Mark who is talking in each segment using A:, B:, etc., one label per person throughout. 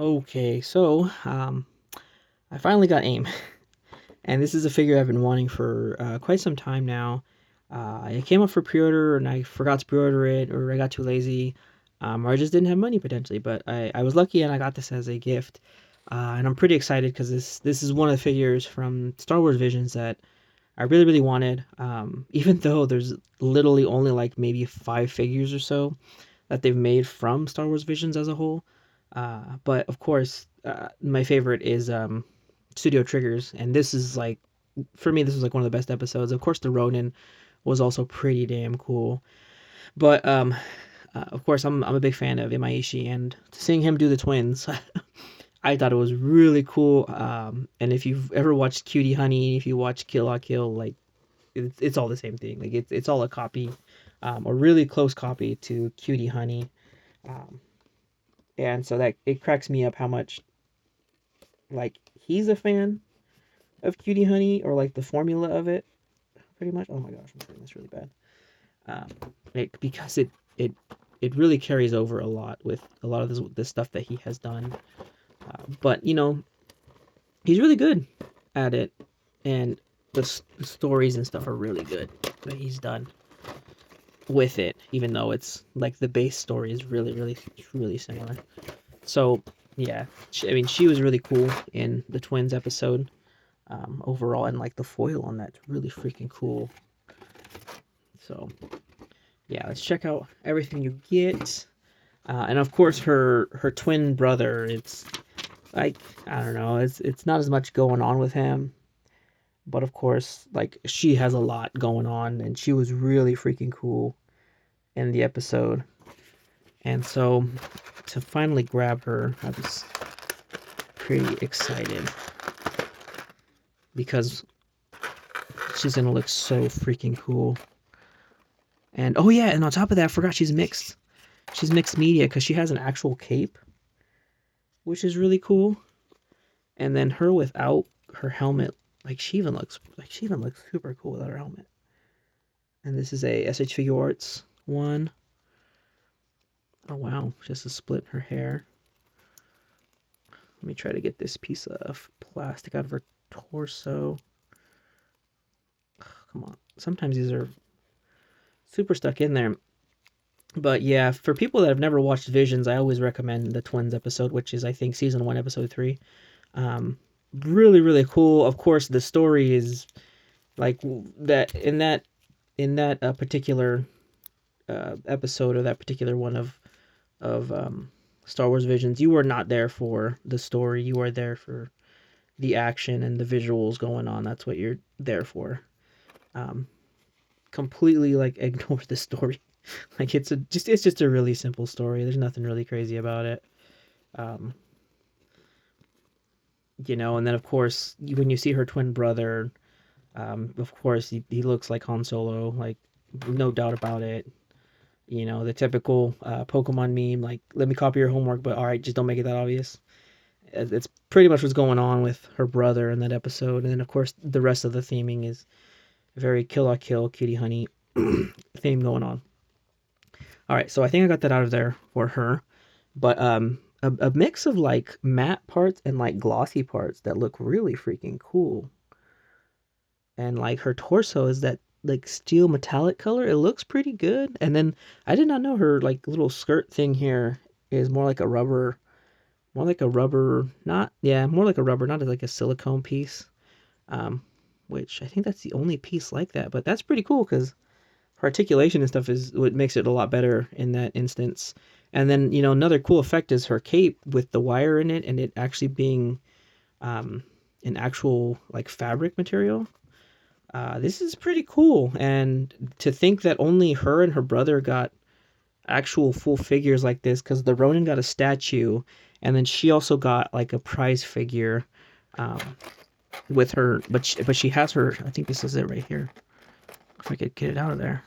A: Okay, so I finally got AIM, and this is a figure I've been wanting for quite some time now. It came up for pre-order, and I forgot to pre-order it, or I got too lazy, or I just didn't have money potentially. But I was lucky, and I got this as a gift, and I'm pretty excited because this is one of the figures from Star Wars Visions that I really really wanted. Even though there's literally only like maybe 5 figures or so that they've made from Star Wars Visions as a whole. But of course, my favorite is Studio Triggers, and this is like for me, this was like one of the best episodes. Of course, the Ronin was also pretty damn cool. But of course, I'm a big fan of Imaishi, and seeing him do the twins, I thought it was really cool. And if you've ever watched Cutie Honey, if you watch Kill La Kill, like it's all the same thing. Like it's all a copy, a really close copy to Cutie Honey. Um, and so that it cracks me up how much like he's a fan of Cutie Honey or like the formula of it, pretty much. Oh my gosh, I'm saying this really bad. Um, because it it really carries over a lot with a lot of this stuff that he has done. But he's really good at it, and the stories and stuff are really good that he's done with it. Even though it's like the base story is really similar. So yeah, I mean she was really cool in the twins episode. Overall, and like the foil on that's really freaking cool. So yeah, let's check out everything you get. And of course, her twin brother. It's like I don't know. It's not as much going on with him, but of course, like she has a lot going on, and she was really freaking cool in the episode. And so to finally grab her, I was pretty excited because she's gonna look so freaking cool. And oh yeah, and on top of that, I forgot she's mixed. She's mixed media because she has an actual cape, which is really cool. And then her without her helmet, she even looks super cool without her helmet. And this is a SH Figure Arts one. Oh wow, just a split in her hair. Let me try to get this piece of plastic out of her torso. Come on. Sometimes these are super stuck in there. But yeah, for people that have never watched Visions, I always recommend the Twins episode, which is I think season 1, episode 3. Um, really cool. Of course, the story is like that in that particular episode or that particular one of Star Wars Visions. You were not there for the story. You are there for the action and the visuals going on. That's what you're there for. Um, Completely like ignore the story. Like it's just a really simple story. There's nothing really crazy about it. Um, and then of course when you see her twin brother, of course he looks like Han Solo, like no doubt about it. The typical Pokemon meme, like let me copy your homework, but all right, just don't make it that obvious. It's pretty much what's going on with her brother in that episode, and then of course the rest of the theming is very Kill la Kill, Cutie Honey theme going on. All right, so I think I got that out of there for her. But a mix of like matte parts and like glossy parts that look really freaking cool. And like her torso is that like steel metallic color. It looks pretty good. And then I did not know her like little skirt thing here is more like a rubber, not yeah, more like a rubber, not like a silicone piece. Um, which I think that's the only piece like that. But that's pretty cool because her articulation and stuff is what makes it a lot better in that instance. And then another cool effect is her cape with the wire in it and it actually being um, an actual like fabric material. This is pretty cool, and to think that only her and her brother got actual full figures like this, because the Ronin got a statue, and then she also got like a prize figure um, with her, but she has her. I think this is it right here. If I could get it out of there.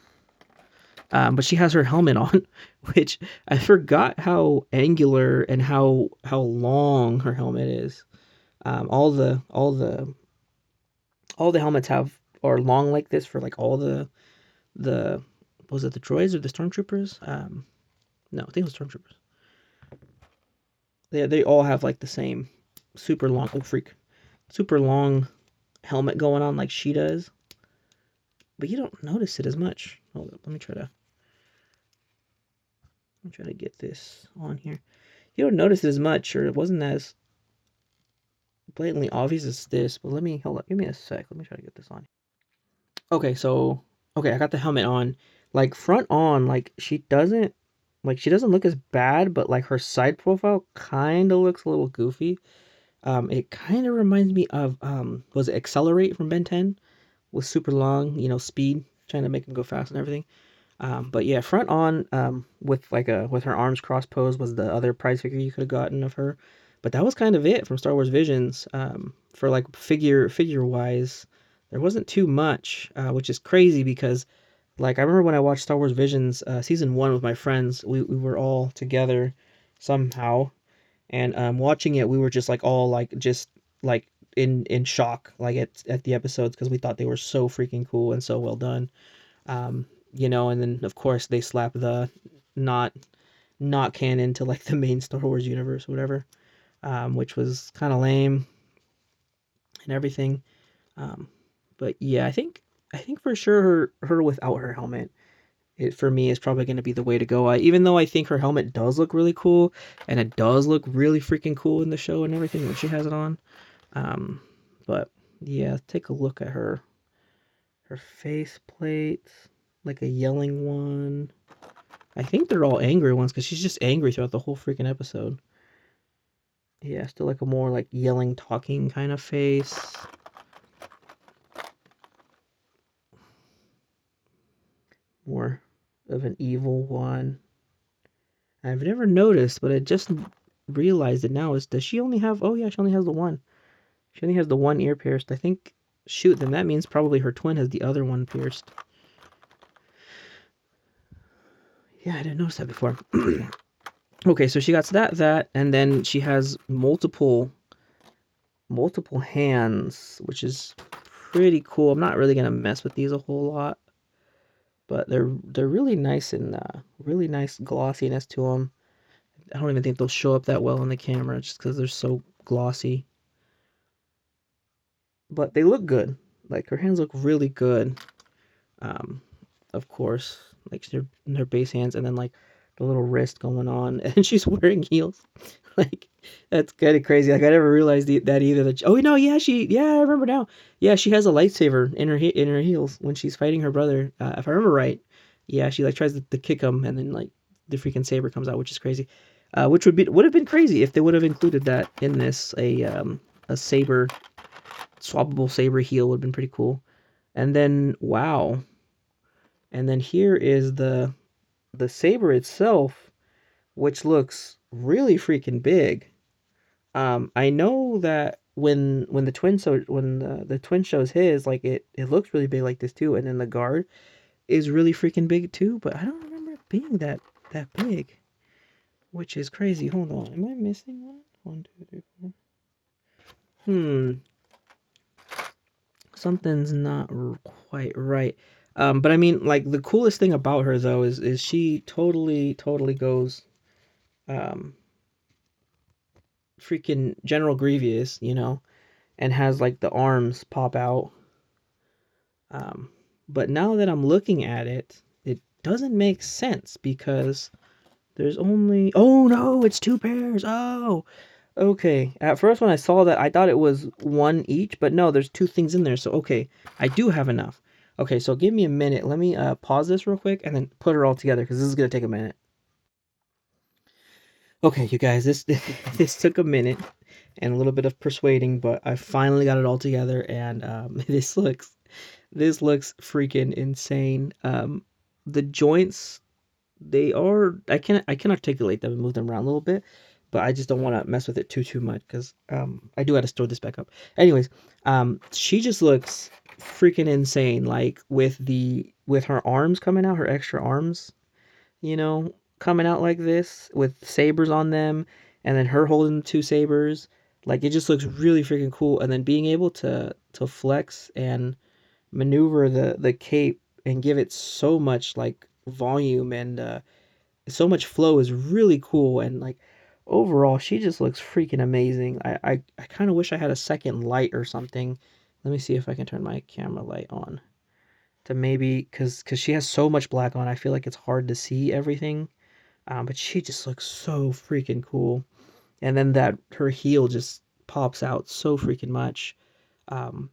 A: But she has her helmet on, which I forgot how angular and how long her helmet is. All the helmets have are long like this for like all the was it the droids or the stormtroopers? No, I think it was stormtroopers. They all have like the same super long, oh freak, super long helmet going on like she does, but you don't notice it as much. Hold up, let me try to get this on here. You don't notice it as much, or it wasn't as blatantly obvious as this. But let me hold up. Give me a sec. Let me try to get this on. Okay, so okay, I got the helmet on. Like front on, she doesn't look as bad, but like her side profile kind of looks a little goofy. It kind of reminds me of was it Accelerate from Ben 10 with super long, speed, trying to make him go fast and everything. But yeah, front on with with her arms cross posed was the other prize figure you could have gotten of her. But that was kind of it from Star Wars Visions. For like figure wise, there wasn't too much, which is crazy because like I remember when I watched Star Wars Visions season one with my friends, we were all together somehow, and watching it, we were just like all like just like in shock like at the episodes because we thought they were so freaking cool and so well done. um, and then of course they slap the not not canon to like the main Star Wars universe, or whatever, which was kind of lame and everything. Um, but yeah, I think for sure her without her helmet, it for me is probably going to be the way to go. Even though I think her helmet does look really cool, and it does look really freaking cool in the show and everything when she has it on. Um, but yeah, take a look at her face plates, like a yelling one. I think they're all angry ones because she's just angry throughout the whole freaking episode. Yeah, still like a more like yelling, talking kind of face. More of an evil one. I've never noticed, but I just realized it now. Is does she only have? Oh yeah, she only has the one. She only has the one ear pierced. I think. Shoot, then that means probably her twin has the other one pierced. Yeah, I didn't notice that before. Okay, so she got that, and then she has multiple hands, which is pretty cool. I'm not really gonna mess with these a whole lot, but they're really nice and really nice glossiness to them. I don't even think they'll show up that well on the camera just because they're so glossy. But they look good. Like her hands look really good. Um, of course, like her base hands, and then like the little wrist going on, and she's wearing heels. Like that's kind of crazy. Like I never realized that either. Oh no, yeah, I remember now. Yeah, she has a lightsaber in her heels when she's fighting her brother. If I remember right, yeah, she like tries to kick him, and then like the freaking saber comes out, which is crazy. Which would have been crazy if they would have included that in this. A saber, swappable saber heel would have been pretty cool. And then wow, and then here is the saber itself, which looks really freaking big. I know that when the twin shows his, like it looks really big like this too, and then the guard is really freaking big too. But I don't remember it being that big, which is crazy. Hold on, am I missing one? 1, 2, 3, 4. Hmm, something's not quite right. But I mean, like the coolest thing about her though is she totally goes um freaking General Grievous, and has like the arms pop out. Um, but now that I'm looking at it, it doesn't make sense because there's only. Oh no, it's two pairs. Oh, okay. At first, when I saw that, I thought it was one each, but no, there's two things in there. So okay, I do have enough. Okay, so give me a minute. Let me pause this real quick and then put it all together because this is gonna take a minute. Okay, you guys, this this took a minute and a little bit of persuading, but I finally got it all together, and this looks freaking insane. The joints, I can articulate them and move them around a little bit, but I just don't want to mess with it too much because I do have to store this back up. Anyways, she just looks freaking insane, like with her arms coming out, her extra arms, coming out like this with sabers on them, and then her holding the two sabers. Like it just looks really freaking cool. And then being able to flex and maneuver the cape and give it so much like volume and so much flow is really cool. And like overall, she just looks freaking amazing. I kind of wish I had a second light or something. Let me see if I can turn my camera light on to maybe because she has so much black on. I feel like it's hard to see everything. But she just looks so freaking cool. And then that her heel just pops out so freaking much. Um,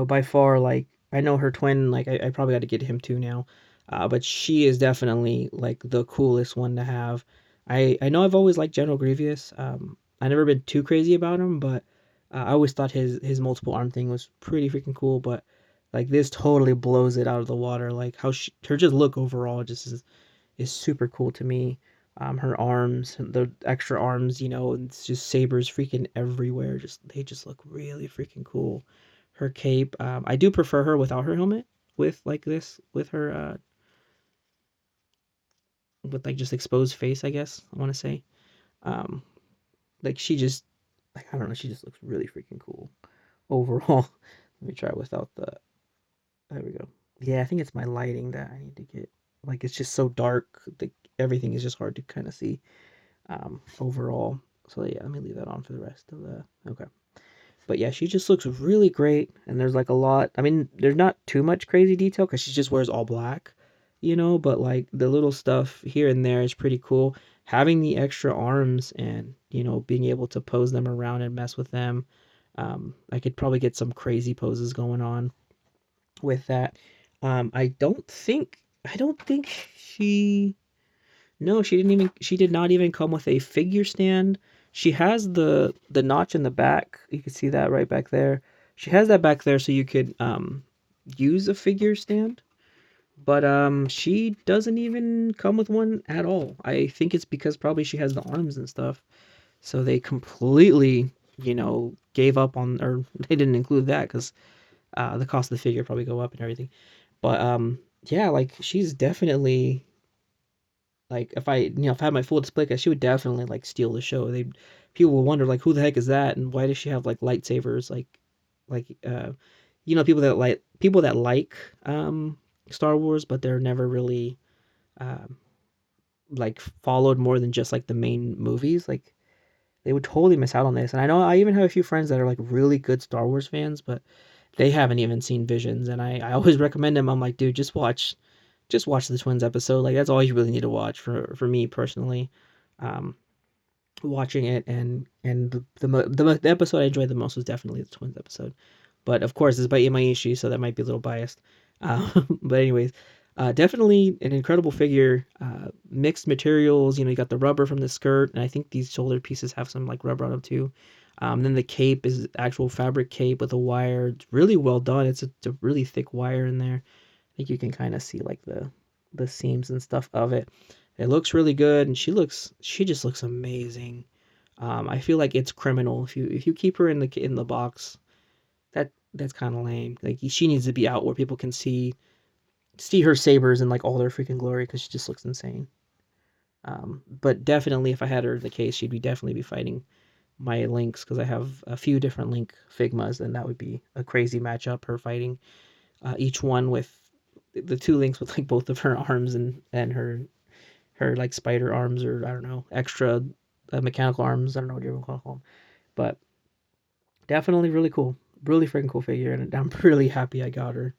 A: by far, like I know her twin, like I probably got to get him too now. But she is definitely like the coolest one to have. I know I've always liked General Grievous. I never been too crazy about him, but I always thought his multiple arm thing was pretty freaking cool. But like this totally blows it out of the water. Like how her just look overall just is super cool to me. Her arms, the extra arms, it's just sabers freaking everywhere. Just they just look really freaking cool. Her cape, I do prefer her without her helmet. With like this, with her, with like just exposed face, I guess I want to say. Um, like she just, like I don't know, she just looks really freaking cool overall. Let me try without the. There we go. Yeah, I think it's my lighting that I need to get. Like it's just so dark. Everything is just hard to kind of see. Overall. So yeah, let me leave that on for the rest of the. Okay. But yeah, she just looks really great, and there's like a lot. I mean, there's not too much crazy detail because she just wears all black, But like the little stuff here and there is pretty cool. Having the extra arms and being able to pose them around and mess with them, I could probably get some crazy poses going on with that. I don't think she no, she did not even come with a figure stand. She has the notch in the back. You can see that right back there. She has that back there so you could use a figure stand. But she doesn't even come with one at all. I think it's because probably she has the arms and stuff. So they completely, gave up on or they didn't include that cuz the cost of the figure probably go up and everything. But yeah, like she's definitely like if I had my full display case, she would definitely like steal the show. They People will wonder like who the heck is that and why does she have like lightsabers like people that like Star Wars but they're never really um like followed more than just like the main movies. Like they would totally miss out on this. And I know I even have a few friends that are like really good Star Wars fans, but they haven't even seen Visions and I always recommend them. I'm like, dude, just watch the Twins episode. Like that's all you really need to watch for me personally. Um, Watching it and the episode I enjoyed the most was definitely the Twins episode. But of course, it's by Imaishi, so that might be a little biased. But anyways, definitely an incredible figure. Mixed materials. You got the rubber from the skirt, and I think these shoulder pieces have some like rubber on them too. Then the cape is actual fabric cape with a wire. It's really well done. It's a really thick wire in there. I think you can kind of see like the seams and stuff of it. It looks really good, and she just looks amazing. I feel like it's criminal if you keep her in the box. That's kind of lame. Like she needs to be out where people can see her sabers in like all their freaking glory because she just looks insane. But definitely, if I had her in the case, she'd be definitely be fighting my links because I have a few different link figmas, and that would be a crazy matchup. Her fighting each one with the two links with like both of her arms and her like spider arms or I don't know extra mechanical arms. I don't know what you want to call them, but definitely really cool, really freaking cool figure, and I'm really happy I got her.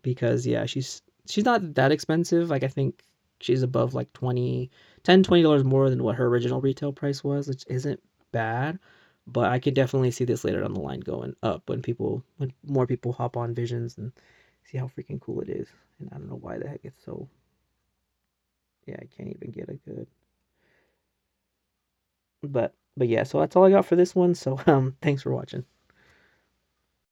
A: Because yeah, she's not that expensive. Like I think she's above like 20 $10 $20 more than what her original retail price was, which isn't bad. But I could definitely see this later down the line going up when more people hop on Visions and see how freaking cool it is. And I don't know why the heck it's so. Yeah, I can't even get a good. But yeah, so that's all I got for this one. So thanks for watching.